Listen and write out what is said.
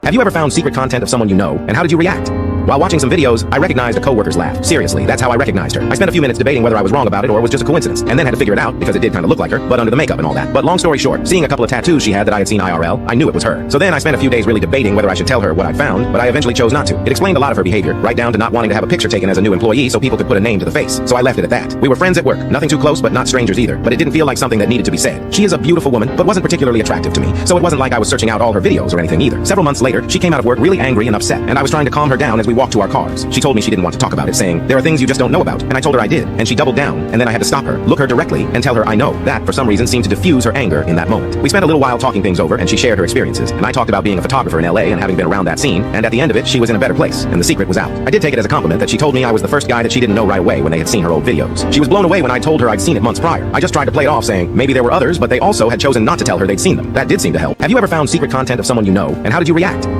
Have you ever found secret content of someone you know, and how did you react? While watching some videos, I recognized a coworker's laugh. Seriously, that's how I recognized her. I spent a few minutes debating whether I was wrong about it or it was just a coincidence, and then had to figure it out because it did kind of look like her, but under the makeup and all that. But long story short, seeing a couple of tattoos she had that I had seen IRL, I knew it was her. So then I spent a few days really debating whether I should tell her what I found, but I eventually chose not to. It explained a lot of her behavior, right down to not wanting to have a picture taken as a new employee so people could put a name to the face. So I left it at that. We were friends at work, nothing too close, but not strangers either. But it didn't feel like something that needed to be said. She is a beautiful woman, but wasn't particularly attractive to me, so it wasn't like I was searching out all her videos or anything either. Several months later, she came out of work really angry and upset, and I was trying to calm her down as we walked to our cars. She told me she didn't want to talk about it, saying, there are things you just don't know about, and I told her I did, and she doubled down, and then I had to stop her, look her directly, and tell her I know. That, for some reason, seemed to diffuse her anger in that moment. We spent a little while talking things over, and she shared her experiences, and I talked about being a photographer in LA and having been around that scene, and at the end of it, she was in a better place, and the secret was out. I did take it as a compliment that she told me I was the first guy that she didn't know right away when they had seen her old videos. She was blown away when I told her I'd seen it months prior. I just tried to play it off saying, maybe there were others, but they also had chosen not to tell her they'd seen them. That did seem to help. Have you ever found secret content of someone you know, and how did you react?